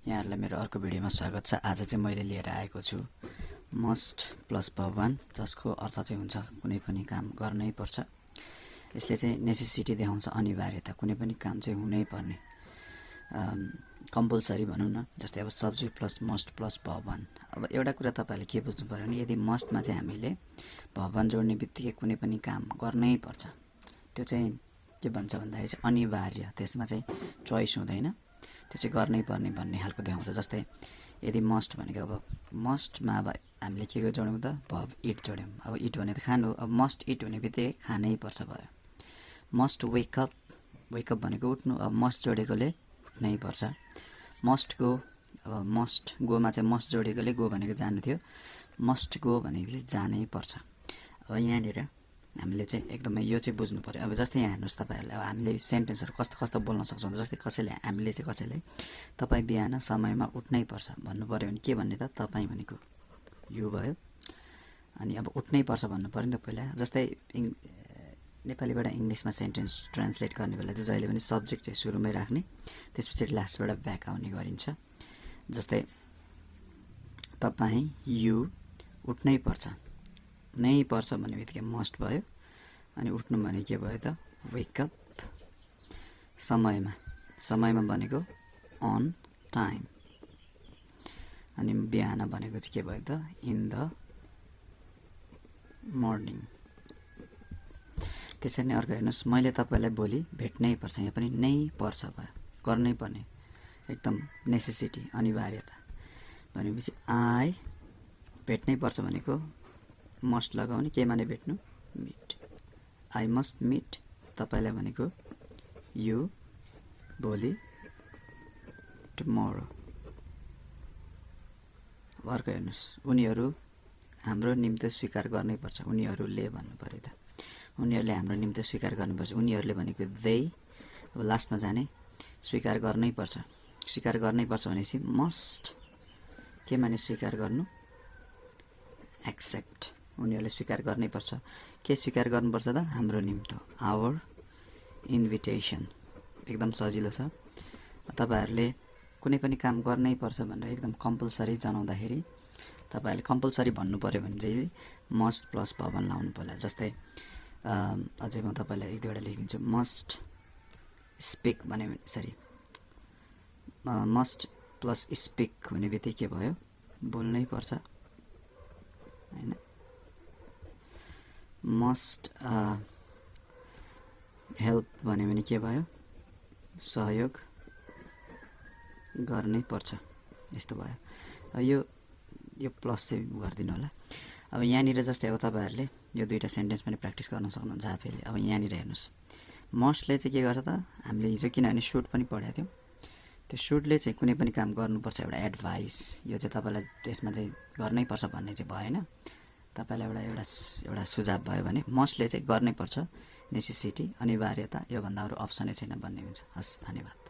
यहाँहरुलाई मेरो अर्को भिडियोमा स्वागत छ। आज चाहिँ मैले लिएर आएको छु मस्ट प्लस भगवान, जसको अर्थ चाहिँ हुन्छ कुनै पनि काम गर्नै पर्छ। यसले चाहिँ नेसेसिटी देखाउँछ, अनिवार्यता, कुनै पनि काम चाहिँ हुनै पर्ने, कम्पलसरी भनौं न। जस्तै अब सब्जेक्ट प्लस मस्ट प्लस भगवान। अब एउटा कुरा तपाईहरुले के बुझ्नु पर्यो भने यदि मस्टमा चाहिँ हामीले भगवान जोड्ने बित्तिकै कुनै पनि काम गर्नै पर्छ, त्यो चाहिँ के भन्छ भन्दाखेरि चाहिँ अनिवार्य, त्यसमा चाहिँ चोइस हुँदैन, त्यो चाहिँ गर्नै पर्ने भन्ने खालको देखाउँछ। जस्तै यदि मस्ट भनेको अब मस्टमा अब हामीले के जोड्यौं त, भर्ब इट जोड्यौं। अब इट भने त खानु, अब मस्ट इट हुने बित्तिकै खानै पर्छ भयो। Must wake up, wake up भनेको उठ्नु, अब मस्ट जोडेकोले उठ्नै पर्छ। मस्ट गो, अब मस्ट गोमा चाहिँ मस्ट जोडेकोले गो भनेको जानु थियो, मस्ट गो भनेको चाहिँ जानै पर्छ। अब यहाँनिर हामीले चाहिँ एकदमै यो चाहिँ बुझ्नु पर्यो। अब जस्तै यहाँ हेर्नुस् तपाईहरुले, अब हामीले सेन्टेन्सहरु कस्तो कस्तो बोल्न सक्छौं। जस्तै कसैले हामीले चाहिँ कसैलाई तपाई बिहान समयमा उठ्नै पर्छ भन्नु पर्यो भने के भन्ने त, तपाई भनेको यु भयो। अनि अब उठ्नै पर्छ भन्नु पर्यो नि त पहिला। जस्तै नेपालीबाट इंग्लिशमा सेन्टेन्स ट्रान्सलेट गर्ने बेला चाहिँ जहिले पनि सब्जेक्ट चाहिँ सुरुमै राख्ने, त्यसपछि लास्टबाट ब्याक आउने गरिन्छ। जस्तै तपाई यु उठ्नै पर्छ, नै पर्छ भन्ने बित्तिकै मस्ट भयो। अनि उठ्नु भने के भयो त, वेक अप। समयमा, समयमा भनेको अन टाइम। अनि बिहान भनेको चाहिँ के भयो त, इन द मर्निङ। त्यसरी नै अर्को हेर्नुस्, मैले तपाईलाई भोलि भेट्नै पर्छ, यहाँ पनि नै पर्छ भयो, गर्नै पर्ने, एकदम नेसेसिटी, अनिवार्यता भनेपछि आई भेट्नै पर्छ भनेको मस्ट लगाउने, के माने भेट्नु, मिट। आई मस्ट मिट तपाईलाई भनेको यु भोलि, टुमोरो। अर्को हेर्नुस्, उनीहरू हाम्रो निम्ति स्वीकार गर्नै पर्छ, उनीहरूले भन्नु पर्यो त, उनीहरूले हाम्रो निम्ति स्वीकार गर्नुपर्छ। उनीहरूले भनेको दे, अब लास्टमा जाने, स्वीकार गर्नै पर्छ। स्वीकार गर्नै पर्छ भनेपछि मस्ट, के माने स्वीकार गर्नु, एक्सेप्ट। उनीहरूले स्वीकार गर्नै पर्छ, के स्वीकार गर्नुपर्छ त, हाम्रो निम्ति, आवर इन्भिटेसन। एकदम सजिलो छ। तपाईहरुले कुनै पनि काम गर्नै पर्छ भनेर एकदम कम्पलसरी जनाउँदाखेरि तपाईहरुले कम्पलसरी भन्नु पर्यो भने चाहिँ मस्ट प्लस भवन लाउनु पर्ला। जस्तै अझै म तपाईलाई एक दुईवटा लेखिदिन्छु। मस्ट स्पिक भने, सरी, मस्ट प्लस स्पिक हुने बित्तिकै के भयो, बोल्नै पर्छ हैन। मस्ट हेल्प भन्यो भने के भयो, सहयोग गर्नै पर्छ, यस्तो भयो। अब यो प्लस चाहिँ गरिदिनु होला। अब यहाँनिर जस्तै अब तपाईहरुले यो दुईटा सेन्टेन्स पनि प्र्याक्टिस गर्न सक्नुहुन्छ आफैले। अब यहाँनिर हेर्नुस्, मस्टले चाहिँ के गर्छ त, हामीले हिजो किनभने सुड पनि पढेको थियौं, त्यो सुडले चाहिँ कुनै पनि काम गर्नुपर्छ, एउटा एडभाइस, यो चाहिँ तपाईलाई त्यसमा चाहिँ गर्नै पर्छ भन्ने चाहिँ भएन, तपाईलाई एउटा सुझाव भयो भने मस्टले चाहिँ गर्नै पर्छ, नेसेसिटी, अनिवार्यता, यो भन्दा अरु अप्सनै छैन भन्ने हुन्छ। हस्, धन्यवाद।